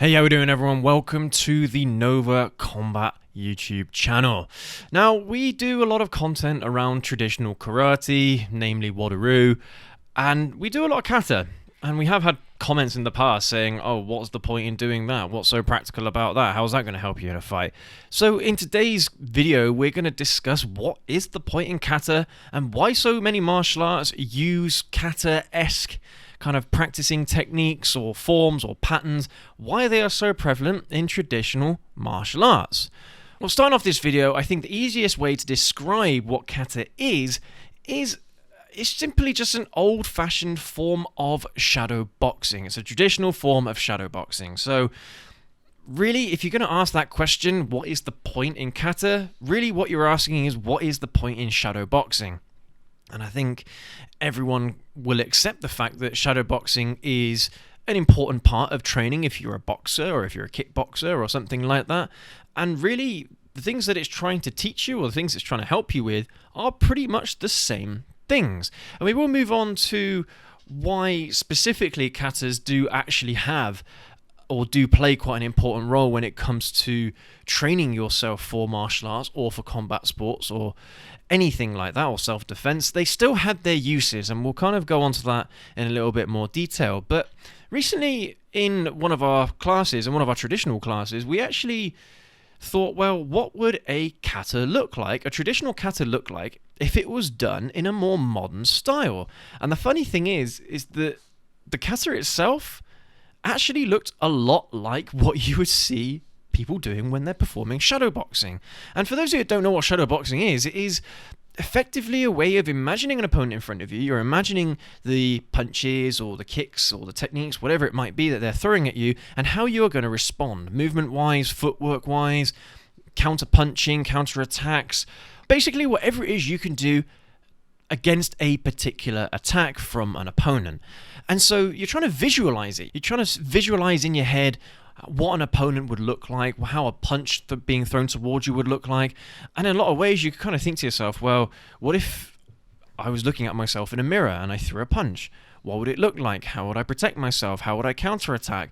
Hey, how we doing, everyone? Welcome to the Nova Combat YouTube channel. Now, we do a lot of content around traditional karate, namely Wadaroo, and we do a lot of kata. And we have had comments in the past saying, oh, what's the point in doing that? What's so practical about that? How's that going to help you in a fight? So in today's video, we're going to discuss what is the point in kata and why so many martial arts use kata-esque kind of practicing techniques or forms or patterns, why they are so prevalent in traditional martial arts. Well, starting off this video, I think the easiest way to describe what kata is it's simply just an old-fashioned form of shadow boxing. It's a traditional form of shadow boxing. So really, if you're going to ask that question, what is the point in kata? Really what you're asking is, what is the point in shadow boxing? And I think everyone will accept the fact that shadow boxing is an important part of training if you're a boxer or if you're a kickboxer or something like that. And really, the things that it's trying to teach you or the things it's trying to help you with are pretty much the same things. And we will move on to why specifically katas do actually have or do play quite an important role when it comes to training yourself for martial arts or for combat sports or anything like that, or self-defense. They still had their uses, and we'll kind of go on to that in a little bit more detail. But recently in one of our classes, in one of our traditional classes, we actually thought, well, what would a kata look like, a traditional kata look like, if it was done in a more modern style? And the funny thing is that the kata itself actually looked a lot like what you would see people doing when they're performing shadow boxing. And for those of you who don't know what shadow boxing is, it is effectively a way of imagining an opponent in front of you. You're imagining the punches or the kicks or the techniques, whatever it might be that they're throwing at you, and how you're going to respond, movement-wise, footwork-wise, counter-punching, counter-attacks, basically whatever it is you can do against a particular attack from an opponent. And so you're trying to visualize it. You're trying to visualize in your head what an opponent would look like, how a punch being thrown towards you would look like. And in a lot of ways, you kind of think to yourself, well, what if I was looking at myself in a mirror and I threw a punch? What would it look like? How would I protect myself? How would I counterattack?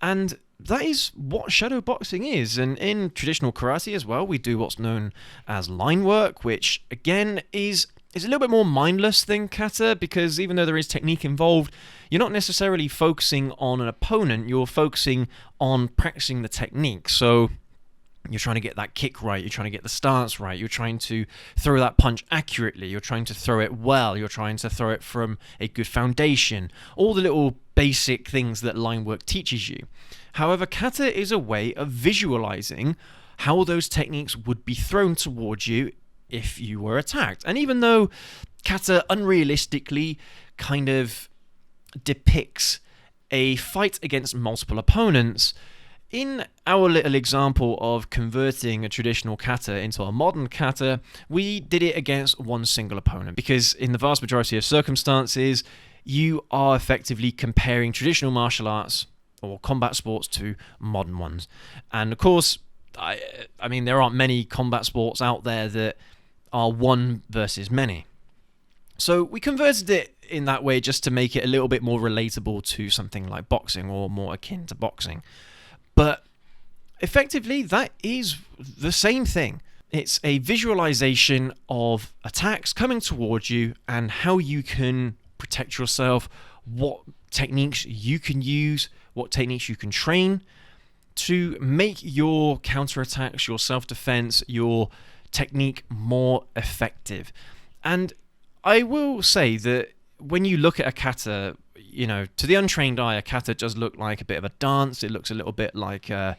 And that is what shadow boxing is. And in traditional karate as well, we do what's known as line work, which again is a little bit more mindless than kata, because even though there is technique involved, you're not necessarily focusing on an opponent, you're focusing on practicing the technique. So you're trying to get that kick right, you're trying to get the stance right, you're trying to throw that punch accurately, you're trying to throw it well, you're trying to throw it from a good foundation, all the little basic things that line work teaches you. However, kata is a way of visualizing how those techniques would be thrown towards you if you were attacked. And even though kata unrealistically kind of depicts a fight against multiple opponents, in our little example of converting a traditional kata into a modern kata, we did it against one single opponent, because in the vast majority of circumstances, you are effectively comparing traditional martial arts or combat sports to modern ones. And of course, I mean, there aren't many combat sports out there that are one versus many. So we converted it in that way just to make it a little bit more relatable to something like boxing, or more akin to boxing. But effectively, that is the same thing. It's a visualization of attacks coming towards you and how you can protect yourself, what techniques you can use, what techniques you can train to make your counterattacks, your self-defense, your technique more effective. And I will say that when you look at a kata, you know, to the untrained eye, a kata does look like a bit of a dance. It looks a little bit like, I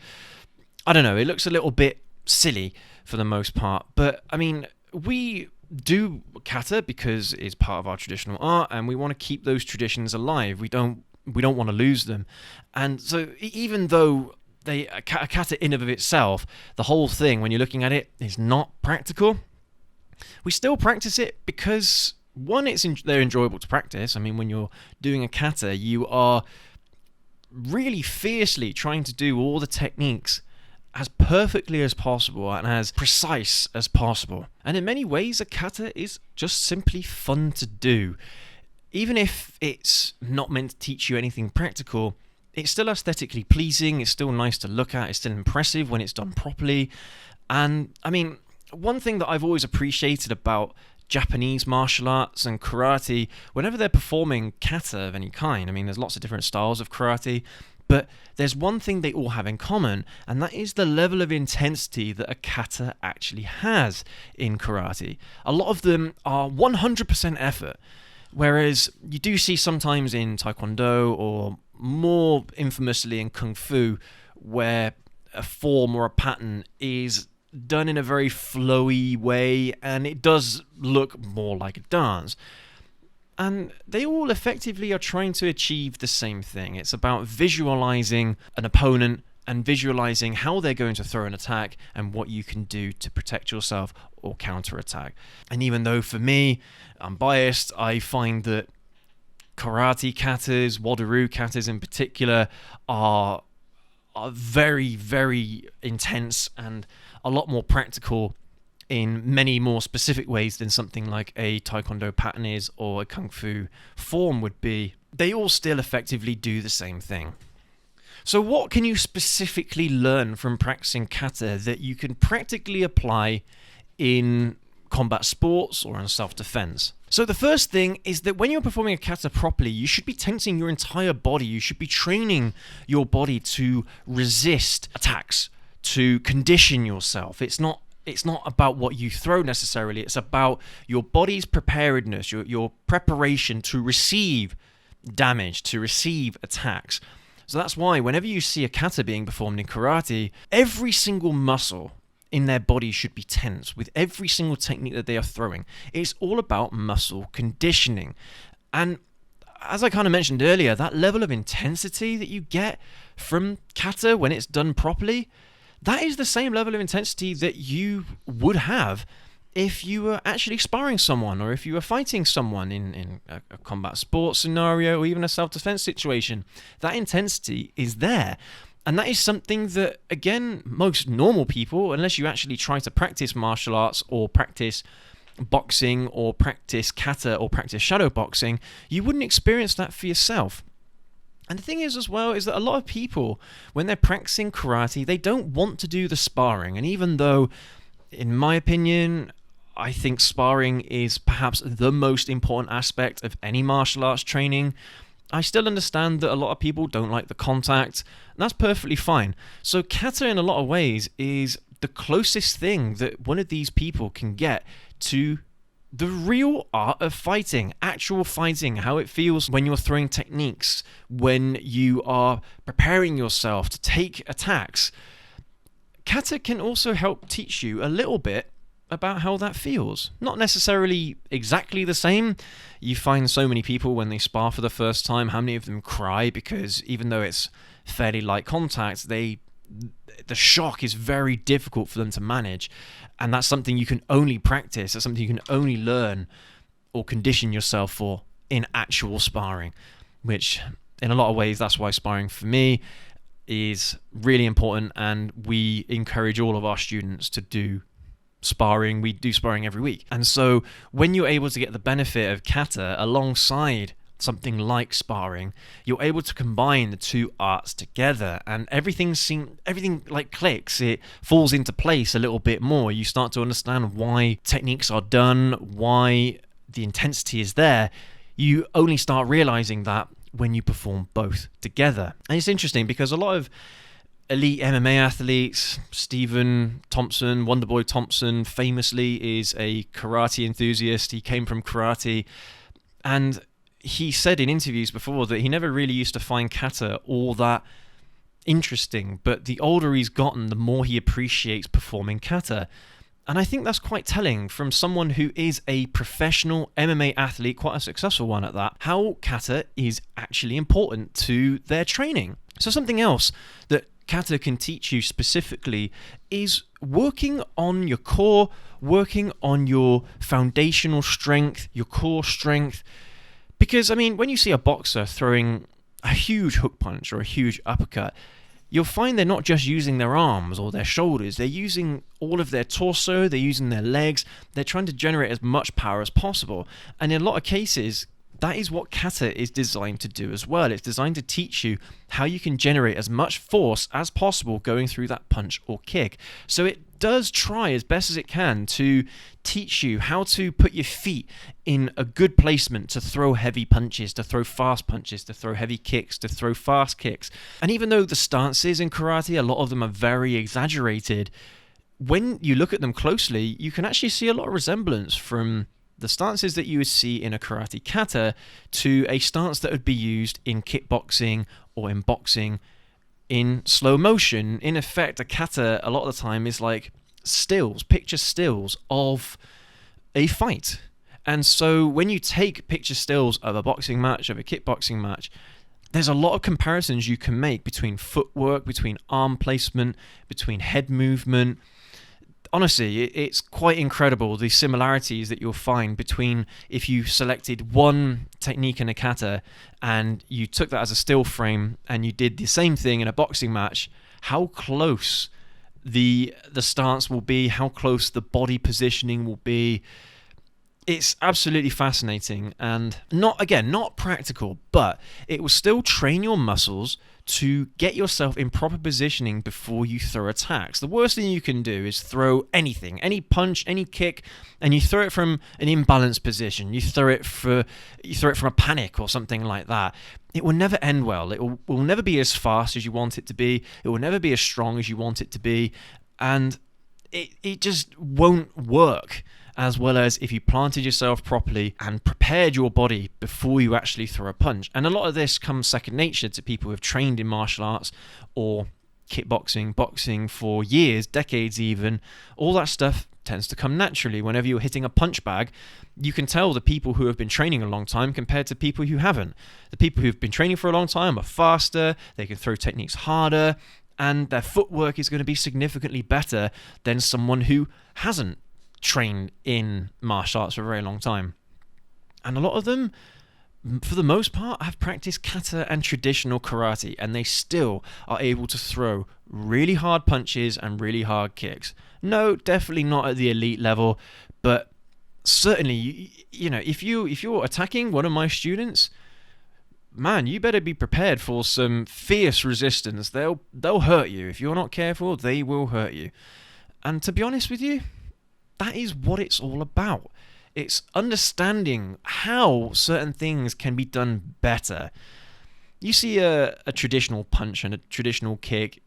don't know, it looks a little bit silly for the most part. But I mean, we do kata because it's part of our traditional art, and we want to keep those traditions alive. We don't want to lose them. And so even though a kata in of itself, the whole thing, when you're looking at it, is not practical, we still practice it because, one, they're enjoyable to practice. I mean, when you're doing a kata, you are really fiercely trying to do all the techniques as perfectly as possible and as precise as possible. And in many ways, a kata is just simply fun to do. Even if it's not meant to teach you anything practical, it's still aesthetically pleasing, it's still nice to look at, it's still impressive when it's done properly. And I mean, one thing that I've always appreciated about Japanese martial arts and karate, whenever they're performing kata of any kind, I mean, there's lots of different styles of karate, but there's one thing they all have in common, and that is the level of intensity that a kata actually has in karate. A lot of them are 100% effort, whereas you do see sometimes in taekwondo, or more infamously in kung fu, where a form or a pattern is done in a very flowy way, and it does look more like a dance. And they all effectively are trying to achieve the same thing. It's about visualizing an opponent and visualizing how they're going to throw an attack and what you can do to protect yourself or counterattack. And even though for me, I'm biased, I find that karate katas, Wado-ryu katas in particular, are very, very intense and a lot more practical in many more specific ways than something like a taekwondo pattern is, or a kung fu form would be. They all still effectively do the same thing. So what can you specifically learn from practicing kata that you can practically apply in combat sports or in self-defense? So the first thing is that when you're performing a kata properly, you should be tensing your entire body. You should be training your body to resist attacks, to condition yourself. It's not about what you throw necessarily. It's about your body's preparedness, your preparation to receive damage, to receive attacks. So that's why whenever you see a kata being performed in karate, every single muscle in their body should be tense with every single technique that they are throwing. It's all about muscle conditioning. And as I kind of mentioned earlier, that level of intensity that you get from kata when it's done properly, that is the same level of intensity that you would have if you were actually sparring someone, or if you were fighting someone in a combat sports scenario, or even a self-defense situation. That intensity is there. And that is something that, again, most normal people, unless you actually try to practice martial arts or practice boxing or practice kata or practice shadow boxing, you wouldn't experience that for yourself. And the thing is as well is that a lot of people, when they're practicing karate, they don't want to do the sparring. And even though, in my opinion, I think sparring is perhaps the most important aspect of any martial arts training, I still understand that a lot of people don't like the contact, and that's perfectly fine. So kata in a lot of ways is the closest thing that one of these people can get to the real art of fighting, actual fighting, how it feels when you're throwing techniques, when you are preparing yourself to take attacks. Kata can also help teach you a little bit about how that feels. Not necessarily exactly the same. You find so many people when they spar for the first time, how many of them cry because even though it's fairly light contact, the shock is very difficult for them to manage. And that's something you can only practice. That's something you can only learn or condition yourself for in actual sparring, which in a lot of ways, that's why sparring for me is really important. And we encourage all of our students to do sparring. We do sparring every week. And so when you're able to get the benefit of kata alongside something like sparring, you're able to combine the two arts together, and everything like clicks. It falls into place a little bit more. You start to understand why techniques are done, why the intensity is there. You only start realizing that when you perform both together. And it's interesting because a lot of elite MMA athletes, Stephen Thompson, Wonderboy Thompson, famously is a karate enthusiast. He came from karate, and he said in interviews before that he never really used to find kata all that interesting, but the older he's gotten, the more he appreciates performing kata. And I think that's quite telling from someone who is a professional MMA athlete, quite a successful one at that, how kata is actually important to their training. So something else that kata can teach you specifically is working on your core, working on your foundational strength, your core strength. Because, I mean, when you see a boxer throwing a huge hook punch or a huge uppercut, you'll find they're not just using their arms or their shoulders. They're using all of their torso, they're using their legs. They're trying to generate as much power as possible. And in a lot of cases, That is what kata is designed to do as well. It's designed to teach you how you can generate as much force as possible going through that punch or kick. So it does try as best as it can to teach you how to put your feet in a good placement to throw heavy punches, to throw fast punches, to throw heavy kicks, to throw fast kicks. And even though the stances in karate, a lot of them are very exaggerated, when you look at them closely, you can actually see a lot of resemblance from the stances that you would see in a karate kata to a stance that would be used in kickboxing or in boxing in slow motion. In effect, a kata a lot of the time is like picture stills of a fight. And so when you take picture stills of a boxing match, of a kickboxing match, there's a lot of comparisons you can make between footwork, between arm placement, between head movement. Honestly, it's quite incredible the similarities that you'll find between if you selected one technique in a kata and you took that as a still frame and you did the same thing in a boxing match, how close the stance will be, how close the body positioning will be. It's absolutely fascinating and not practical, but it will still train your muscles to get yourself in proper positioning before you throw attacks. The worst thing you can do is throw anything, any punch, any kick, and you throw it from an imbalanced position. You throw it from a panic or something like that. It will never end well. It will never be as fast as you want it to be. It will never be as strong as you want it to be, and it just won't work as well as if you planted yourself properly and prepared your body before you actually throw a punch. And a lot of this comes second nature to people who have trained in martial arts or kickboxing, boxing for years, decades even. All that stuff tends to come naturally. Whenever you're hitting a punch bag, you can tell the people who have been training a long time compared to people who haven't. The people who've been training for a long time are faster, they can throw techniques harder, and their footwork is going to be significantly better than someone who hasn't trained in martial arts for a very long time. And a lot of them, for the most part, have practiced kata and traditional karate, and they still are able to throw really hard punches and really hard kicks. No, definitely not at the elite level, but certainly, if you're attacking one of my students, man, you better be prepared for some fierce resistance. They'll hurt you. If you're not careful, they will hurt you. And to be honest with you, that is what it's all about. It's understanding how certain things can be done better. You see a traditional punch and a traditional kick,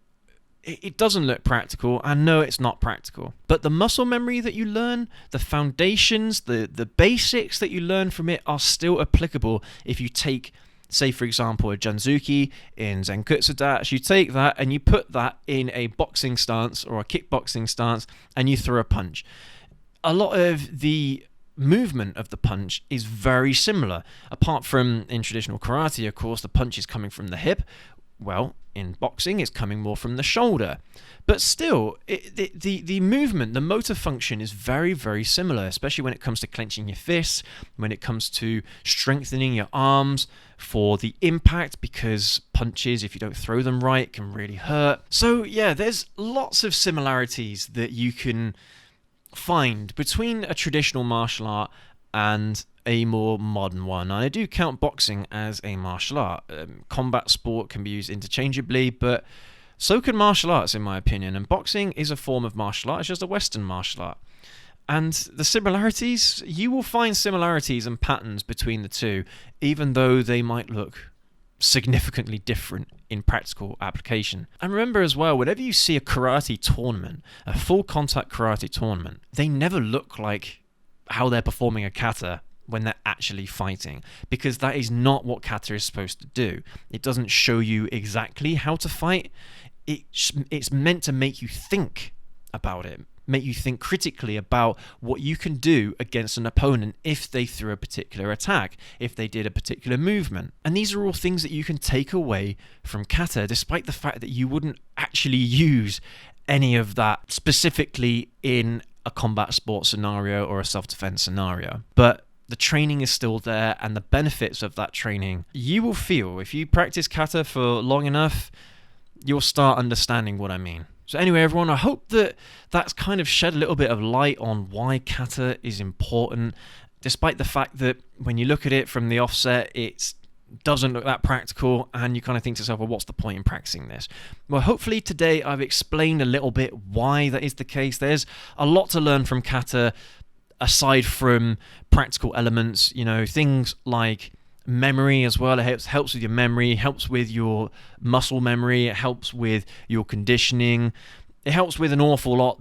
it doesn't look practical. I know it's not practical. But the muscle memory that you learn, the foundations, the basics that you learn from it are still applicable if you take, say, for example, a Janzuki in Zenkutsu Dash. You take that and you put that in a boxing stance or a kickboxing stance and you throw a punch. A lot of the movement of the punch is very similar. Apart from in traditional karate, of course, the punch is coming from the hip. Well, in boxing, it's coming more from the shoulder. But still, the movement, the motor function is very, very similar, especially when it comes to clenching your fists, when it comes to strengthening your arms for the impact, because punches, if you don't throw them right, can really hurt. So yeah, there's lots of similarities that you can find between a traditional martial art and a more modern one. And I do count boxing as a martial art. Combat sport can be used interchangeably, but so can martial arts, in my opinion. And boxing is a form of martial art. It's just a Western martial art. And the similarities, you will find similarities and patterns between the two, even though they might look significantly different in practical application. And remember as well, whenever you see a karate tournament, a full contact karate tournament, they never look like how they're performing a kata when they're actually fighting, because that is not what kata is supposed to do. It doesn't show you exactly how to fight. It's meant to make you think about it, make you think critically about what you can do against an opponent if they threw a particular attack, if they did a particular movement. And these are all things that you can take away from kata, despite the fact that you wouldn't actually use any of that specifically in a combat sport scenario or a self-defense scenario. But the training is still there, and the benefits of that training you will feel. If you practice kata for long enough, you'll start understanding what I mean. So anyway, everyone, I hope that that's kind of shed a little bit of light on why kata is important, despite the fact that when you look at it from the offset, it doesn't look that practical, and you kind of think to yourself, well, what's the point in practicing this? Well, hopefully today I've explained a little bit why that is the case. There's a lot to learn from Kata aside from practical elements, things like memory as well. It helps with your memory, helps with your muscle memory, it helps with your conditioning. It helps with an awful lot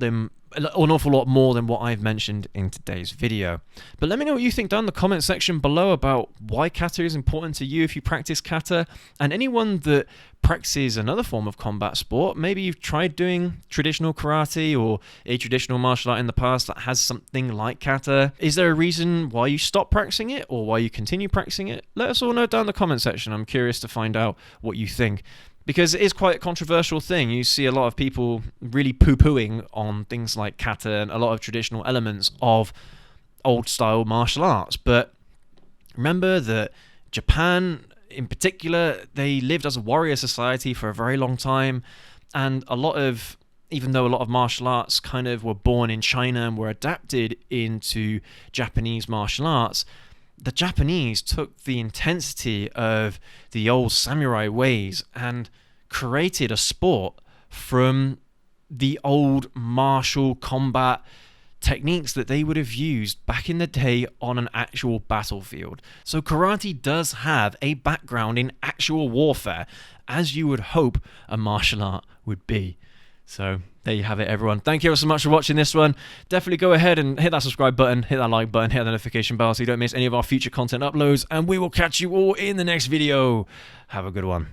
more than what I've mentioned in today's video. But let me know what you think down in the comment section below about why Kata is important to you if you practice Kata, and anyone that practices another form of combat sport. Maybe you've tried doing traditional karate or a traditional martial art in the past that has something like Kata. Is there a reason why you stopped practicing it or why you continue practicing it? Let us all know down in the comment section. I'm curious to find out what you think, because it is quite a controversial thing. You see a lot of people really poo-pooing on things like Kata and a lot of traditional elements of old-style martial arts. But remember that Japan, in particular, they lived as a warrior society for a very long time, and even though a lot of martial arts kind of were born in China and were adapted into Japanese martial arts, the Japanese took the intensity of the old samurai ways and created a sport from the old martial combat techniques that they would have used back in the day on an actual battlefield. So karate does have a background in actual warfare, as you would hope a martial art would be. So there you have it, everyone. Thank you ever so much for watching this one. Definitely go ahead and hit that subscribe button, hit that like button, hit that notification bell so you don't miss any of our future content uploads, and we will catch you all in the next video. Have a good one.